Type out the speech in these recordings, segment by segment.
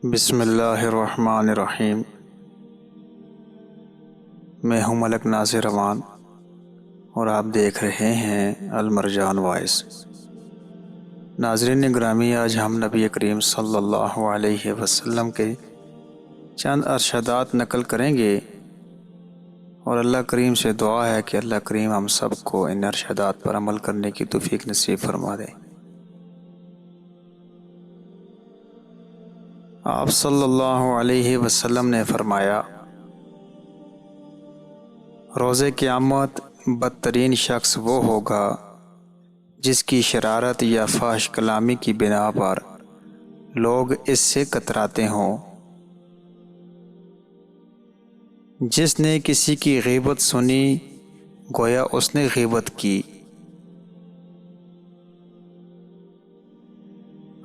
بسم اللہ الرحمن الرحیم۔ میں ہوں ملک ناصر امان اور آپ دیکھ رہے ہیں المرجان وائس۔ ناظرین گرامی، آج ہم نبی کریم صلی اللہ علیہ وسلم کے چند ارشادات نقل کریں گے اور اللہ کریم سے دعا ہے کہ اللہ کریم ہم سب کو ان ارشادات پر عمل کرنے کی توفیق نصیب فرما دے۔ آپ صلی اللہ علیہ وسلم نے فرمایا، روز قیامت بدترین شخص وہ ہوگا جس کی شرارت یا فحش کلامی کی بنا پر لوگ اس سے کتراتے ہوں۔ جس نے کسی کی غیبت سنی گویا اس نے غیبت کی۔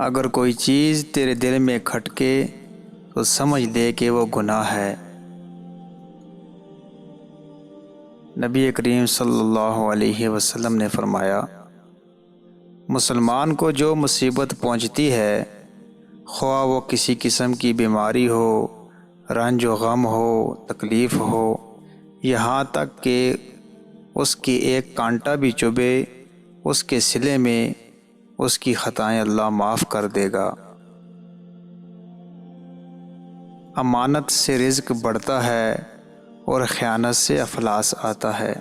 اگر کوئی چیز تیرے دل میں کھٹکے تو سمجھ لے کہ وہ گناہ ہے۔ نبی کریم صلی اللہ علیہ وسلم نے فرمایا، مسلمان کو جو مصیبت پہنچتی ہے، خواہ وہ کسی قسم کی بیماری ہو، رنج و غم ہو، تکلیف ہو، یہاں تک کہ اس کی ایک کانٹا بھی چبھے، اس کے صلے میں اس کی خطائیں اللہ معاف کر دے گا۔ امانت سے رزق بڑھتا ہے اور خیانت سے افلاس آتا ہے۔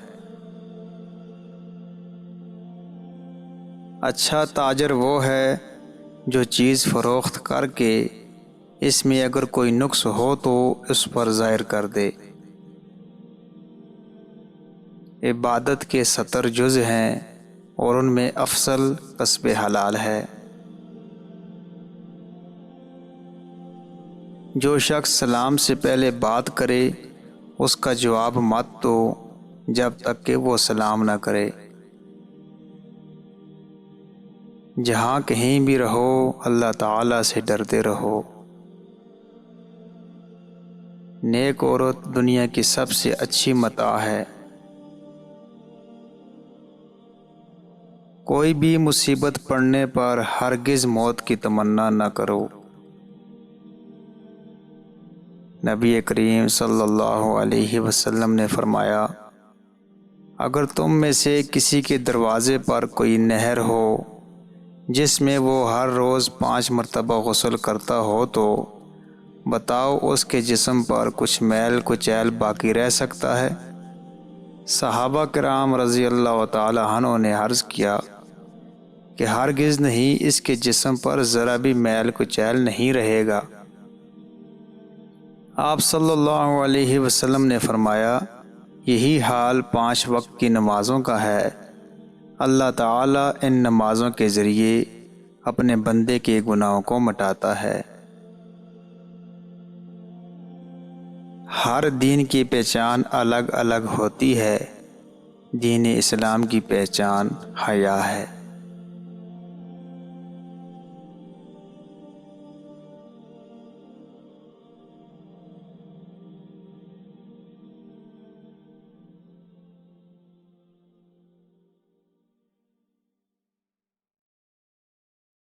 اچھا تاجر وہ ہے جو چیز فروخت کر کے اس میں اگر کوئی نقص ہو تو اس پر ظاہر کر دے۔ عبادت کے 70 جز ہیں اور ان میں افضل کسب حلال ہے۔ جو شخص سلام سے پہلے بات کرے اس کا جواب مت دو جب تک کہ وہ سلام نہ کرے۔ جہاں کہیں بھی رہو اللہ تعالیٰ سے ڈرتے رہو۔ نیک عورت دنیا کی سب سے اچھی متاع ہے۔ کوئی بھی مصیبت پڑنے پر ہرگز موت کی تمنا نہ کرو۔ نبی کریم صلی اللہ علیہ وسلم نے فرمایا، اگر تم میں سے کسی کے دروازے پر کوئی نہر ہو جس میں وہ ہر روز 5 مرتبہ غسل کرتا ہو تو بتاؤ اس کے جسم پر کچھ میل کچیل باقی رہ سکتا ہے؟ صحابہ کرام رضی اللہ تعالی عنہ نے عرض کیا کہ ہرگز نہیں، اس کے جسم پر ذرا بھی میل کچیل نہیں رہے گا۔ آپ صلی اللہ علیہ وسلم نے فرمایا، یہی حال 5 وقت کی نمازوں کا ہے۔ اللہ تعالیٰ ان نمازوں کے ذریعے اپنے بندے کے گناہوں کو مٹاتا ہے۔ ہر دین کی پہچان الگ الگ ہوتی ہے، دین اسلام کی پہچان حیا ہے۔